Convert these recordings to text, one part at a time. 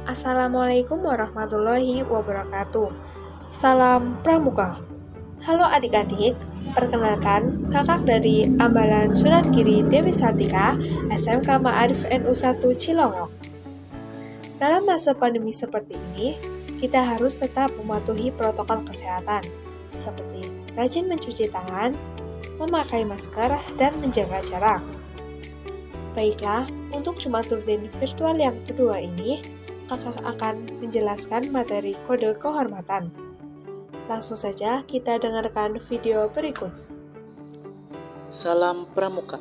Assalamualaikum warahmatullahi wabarakatuh. Salam Pramuka. Halo adik-adik, perkenalkan kakak dari Ambalan Sunan Giri Dewi Sartika, SMK Ma'arif NU 1 Cilongok. Dalam masa pandemi seperti ini, kita harus tetap mematuhi protokol kesehatan, seperti rajin mencuci tangan, memakai masker, dan menjaga jarak. Baiklah, untuk Jumat Rutin virtual yang kedua ini, kakak akan menjelaskan materi kode kehormatan. Langsung saja kita dengarkan video berikut. Salam Pramuka.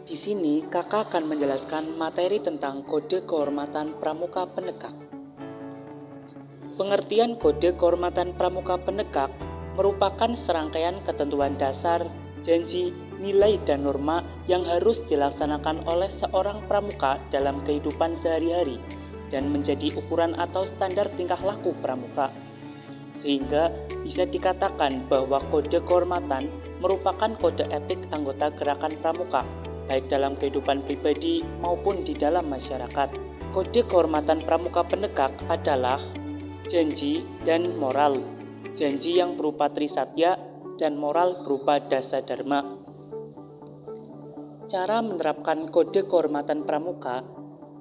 Di sini kakak akan menjelaskan materi tentang kode kehormatan pramuka penegak. Pengertian kode kehormatan pramuka penegak merupakan serangkaian ketentuan dasar, janji, nilai, dan norma yang harus dilaksanakan oleh seorang pramuka dalam kehidupan sehari-hari dan menjadi ukuran atau standar tingkah laku pramuka. Sehingga bisa dikatakan bahwa kode kehormatan merupakan kode etik anggota gerakan pramuka, baik dalam kehidupan pribadi maupun di dalam masyarakat. Kode kehormatan pramuka penegak adalah janji dan moral. Janji yang berupa trisatya dan moral berupa dasa dharma. Cara menerapkan kode kehormatan pramuka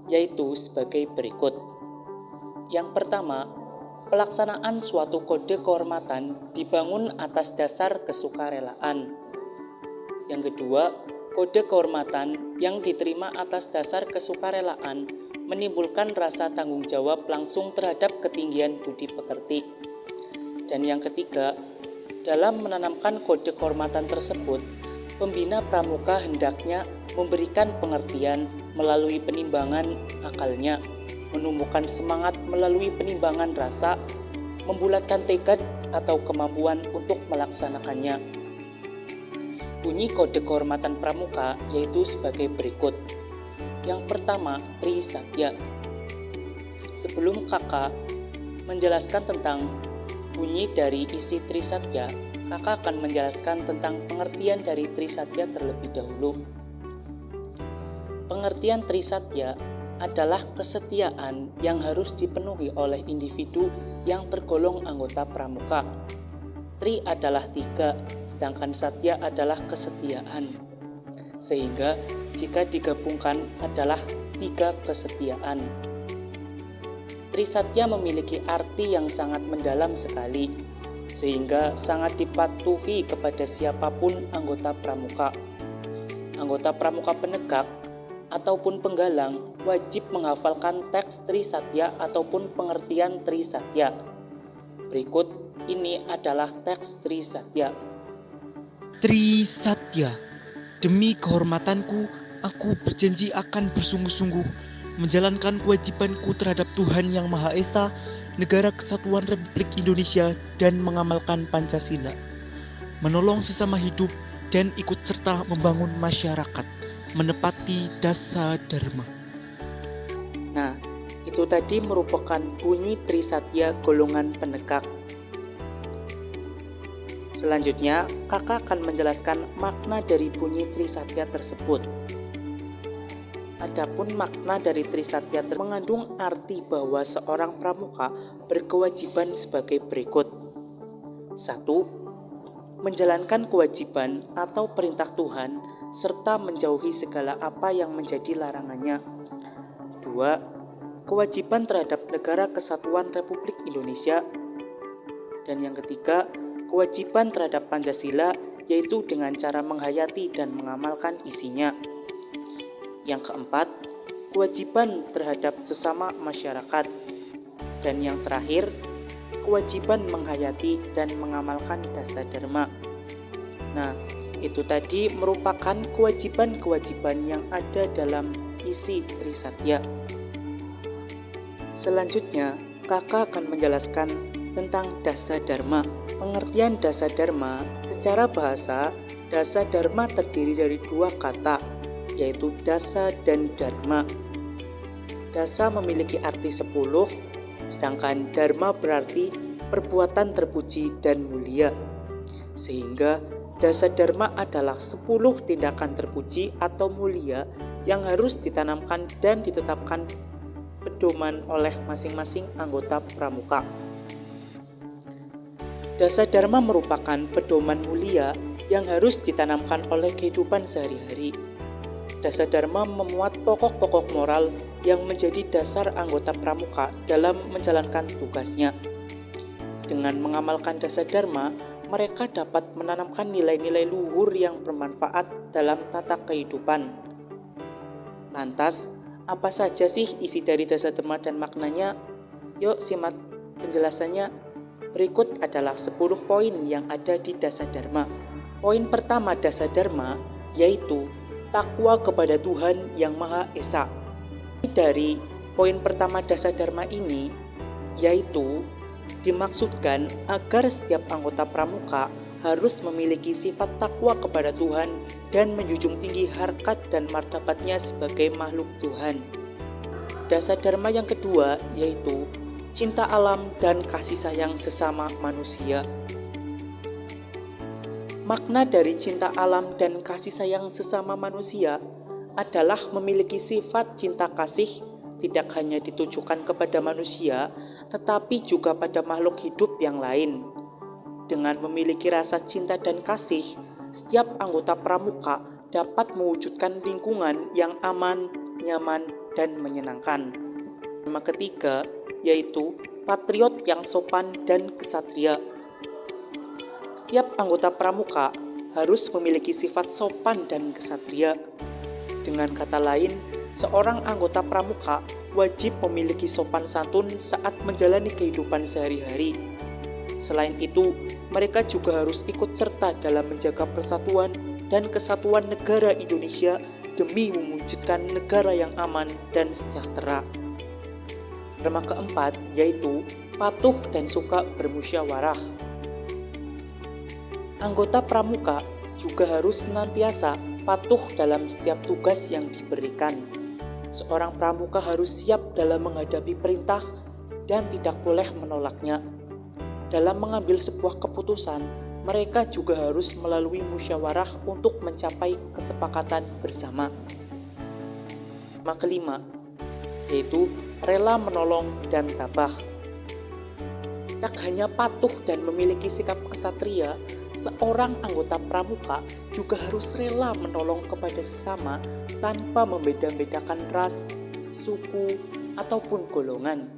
yaitu sebagai berikut. Yang pertama, pelaksanaan suatu kode kehormatan dibangun atas dasar kesukarelaan. Yang kedua, kode kehormatan yang diterima atas dasar kesukarelaan menimbulkan rasa tanggung jawab langsung terhadap ketinggian budi pekerti. Dan yang ketiga, dalam menanamkan kode kehormatan tersebut, pembina pramuka hendaknya memberikan pengertian melalui penimbangan akalnya, menumbuhkan semangat melalui penimbangan rasa, membulatkan tekad atau kemampuan untuk melaksanakannya. Bunyi kode kehormatan pramuka yaitu sebagai berikut. Yang pertama, trisatya. Sebelum kakak menjelaskan tentang bunyi dari isi trisatya, kakak akan menjelaskan tentang pengertian dari trisatya terlebih dahulu. Pengertian trisatya adalah kesetiaan yang harus dipenuhi oleh individu yang tergolong anggota pramuka. Tri adalah 3, sedangkan satya adalah kesetiaan. Sehingga jika digabungkan adalah 3 kesetiaan. Trisatya memiliki arti yang sangat mendalam sekali, sehingga sangat dipatuhi kepada siapapun anggota pramuka. Anggota pramuka penegak ataupun penggalang wajib menghafalkan teks trisatya ataupun pengertian trisatya. Berikut ini adalah teks trisatya. Trisatya, demi kehormatanku, aku berjanji akan bersungguh-sungguh menjalankan kewajibanku terhadap Tuhan Yang Maha Esa, Negara Kesatuan Republik Indonesia, dan mengamalkan Pancasila, menolong sesama hidup, dan ikut serta membangun masyarakat, menepati dasa dharma. Nah, itu tadi merupakan bunyi trisatya golongan penegak. Selanjutnya, kakak akan menjelaskan makna dari bunyi trisatya tersebut. Adapun makna dari trisatya mengandung arti bahwa seorang pramuka berkewajiban sebagai berikut. 1. Menjalankan kewajiban atau perintah Tuhan serta menjauhi segala apa yang menjadi larangannya. 2. Kewajiban terhadap Negara Kesatuan Republik Indonesia. Dan yang ketiga, kewajiban terhadap Pancasila, yaitu dengan cara menghayati dan mengamalkan isinya. Yang keempat, kewajiban terhadap sesama masyarakat. Dan yang terakhir, kewajiban menghayati dan mengamalkan dasa dharma. Nah, itu tadi merupakan kewajiban-kewajiban yang ada dalam isi trisatya. Selanjutnya, kakak akan menjelaskan tentang dasa dharma. Pengertian dasa dharma secara bahasa, dasa dharma terdiri dari 2 kata, yaitu dasa dan dharma. Dasa memiliki arti 10, sedangkan dharma berarti perbuatan terpuji dan mulia. Sehingga dasa dharma adalah 10 tindakan terpuji atau mulia yang harus ditanamkan dan ditetapkan pedoman oleh masing-masing anggota pramuka. Dasa Dharma merupakan pedoman mulia yang harus ditanamkan oleh kehidupan sehari-hari. Dasa Dharma memuat pokok-pokok moral yang menjadi dasar anggota pramuka dalam menjalankan tugasnya. Dengan mengamalkan Dasa Dharma, mereka dapat menanamkan nilai-nilai luhur yang bermanfaat dalam tata kehidupan. Lantas, apa saja sih isi dari Dasa Dharma dan maknanya? Yuk simak penjelasannya. Berikut adalah 10 poin yang ada di Dasa Dharma. Poin pertama Dasa Dharma yaitu takwa kepada Tuhan Yang Maha Esa. Dari poin pertama Dasa Dharma ini yaitu dimaksudkan agar setiap anggota pramuka harus memiliki sifat takwa kepada Tuhan dan menjunjung tinggi harkat dan martabatnya sebagai makhluk Tuhan. Dasa Dharma yang kedua yaitu cinta alam dan kasih sayang sesama manusia. Makna dari cinta alam dan kasih sayang sesama manusia adalah memiliki sifat cinta kasih tidak hanya ditujukan kepada manusia, tetapi juga pada makhluk hidup yang lain. Dengan memiliki rasa cinta dan kasih, setiap anggota pramuka dapat mewujudkan lingkungan yang aman, nyaman, dan menyenangkan. Tema ketiga yaitu patriot yang sopan dan kesatria. Setiap anggota pramuka harus memiliki sifat sopan dan kesatria. Dengan kata lain, seorang anggota pramuka wajib memiliki sopan santun saat menjalani kehidupan sehari-hari. Selain itu, mereka juga harus ikut serta dalam menjaga persatuan dan kesatuan negara Indonesia demi mewujudkan negara yang aman dan sejahtera. Tema keempat yaitu patuh dan suka bermusyawarah. Anggota pramuka juga harus senantiasa patuh dalam setiap tugas yang diberikan. Seorang pramuka harus siap dalam menghadapi perintah dan tidak boleh menolaknya. Dalam mengambil sebuah keputusan, mereka juga harus melalui musyawarah untuk mencapai kesepakatan bersama. Tema kelima yaitu rela menolong dan tabah. Tak hanya patuh dan memiliki sikap kesatria, seorang anggota pramuka juga harus rela menolong kepada sesama tanpa membeda-bedakan ras, suku, ataupun golongan.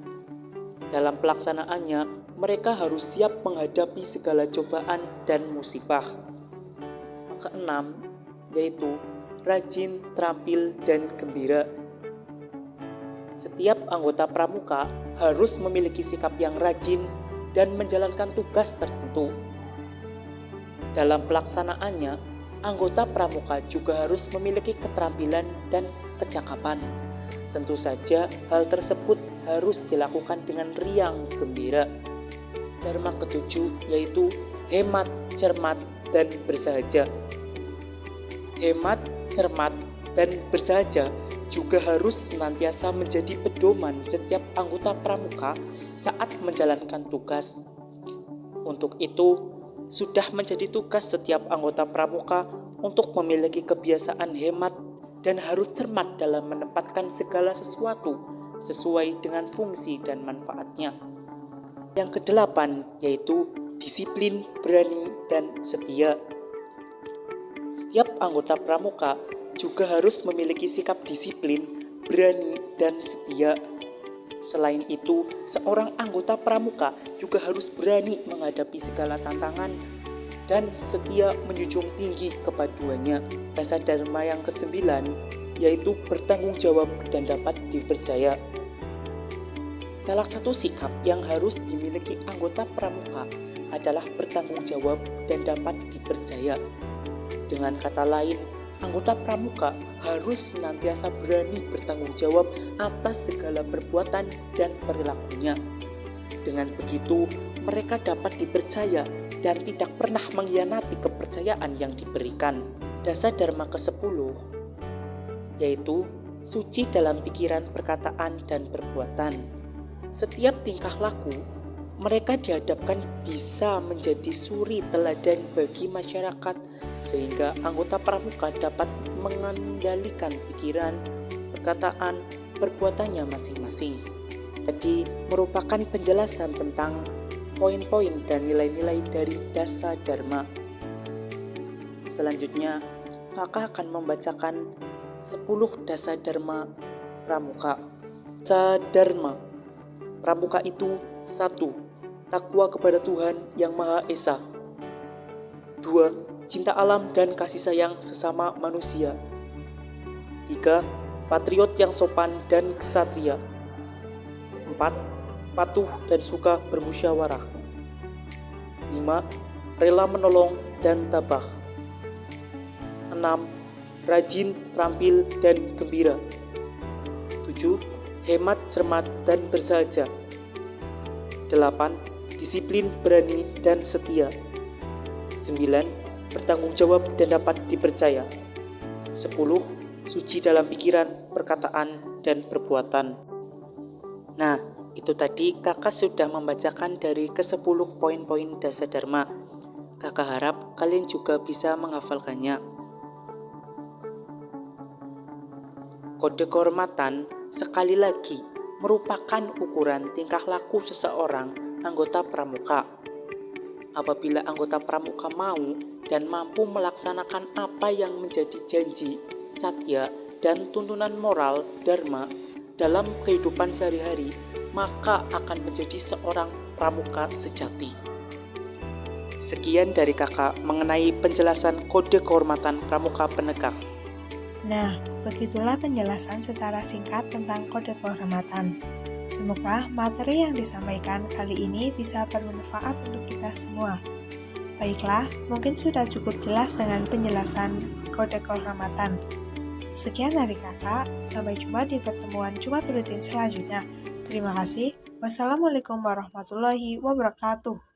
Dalam pelaksanaannya, mereka harus siap menghadapi segala cobaan dan musibah. Keenam, yaitu rajin, terampil, dan gembira. Setiap anggota pramuka harus memiliki sikap yang rajin dan menjalankan tugas tertentu. Dalam pelaksanaannya, anggota pramuka juga harus memiliki keterampilan dan kecakapan. Tentu saja hal tersebut harus dilakukan dengan riang gembira. Dharma ketujuh yaitu hemat, cermat, dan bersahaja. Hemat, cermat, dan bersahaja juga harus senantiasa menjadi pedoman setiap anggota pramuka saat menjalankan tugas. Untuk itu, sudah menjadi tugas setiap anggota pramuka untuk memiliki kebiasaan hemat dan harus cermat dalam menempatkan segala sesuatu sesuai dengan fungsi dan manfaatnya. Yang kedelapan yaitu disiplin, berani, dan setia. Setiap anggota pramuka juga harus memiliki sikap disiplin, berani, dan setia. Selain itu, seorang anggota pramuka juga harus berani menghadapi segala tantangan dan setia menjunjung tinggi kepaduannya. Dasa Dharma yang kesembilan yaitu bertanggung jawab dan dapat dipercaya. Salah satu sikap yang harus dimiliki anggota pramuka adalah bertanggung jawab dan dapat dipercaya. Dengan kata lain, anggota pramuka harus senantiasa berani bertanggung jawab atas segala perbuatan dan perilakunya. Dengan begitu, mereka dapat dipercaya dan tidak pernah mengkhianati kepercayaan yang diberikan. Dasa Dharma ke-10 yaitu suci dalam pikiran, perkataan, dan perbuatan. Setiap tingkah laku, mereka dihadapkan bisa menjadi suri teladan bagi masyarakat sehingga anggota pramuka dapat mengendalikan pikiran, perkataan, perbuatannya masing-masing. Jadi merupakan penjelasan tentang poin-poin dan nilai-nilai dari Dasa Dharma. Selanjutnya, kakak akan membacakan 10 Dasa Dharma Pramuka. Dasa Dharma Pramuka itu 1. Takwa kepada Tuhan Yang Maha Esa. 2. Cinta alam dan kasih sayang sesama manusia. 3. Patriot yang sopan dan ksatria. 4. Patuh dan suka bermusyawarah. 5. Rela menolong dan tabah. 6. Rajin, terampil, dan gembira. 7. Hemat, cermat, dan bersahaja. 8. Disiplin, berani, dan setia. 9. Bertanggung jawab dan dapat dipercaya. 10. Suci dalam pikiran, perkataan, dan perbuatan. Nah, itu tadi kakak sudah membacakan dari ke-10 poin-poin Dasa Dharma. Kakak harap kalian juga bisa menghafalkannya. Kode kehormatan sekali lagi merupakan ukuran tingkah laku seseorang anggota pramuka. Apabila anggota pramuka mau dan mampu melaksanakan apa yang menjadi janji, satya, dan tuntunan moral dharma dalam kehidupan sehari-hari, maka akan menjadi seorang pramuka sejati. Sekian dari kakak mengenai penjelasan kode kehormatan pramuka penegak. Nah, begitulah penjelasan secara singkat tentang kode kehormatan. Semoga materi yang disampaikan kali ini bisa bermanfaat untuk kita semua. Baiklah, mungkin sudah cukup jelas dengan penjelasan kode kehormatan. Sekian dari kakak, sampai jumpa di pertemuan Jumat rutin selanjutnya. Terima kasih. Wassalamualaikum warahmatullahi wabarakatuh.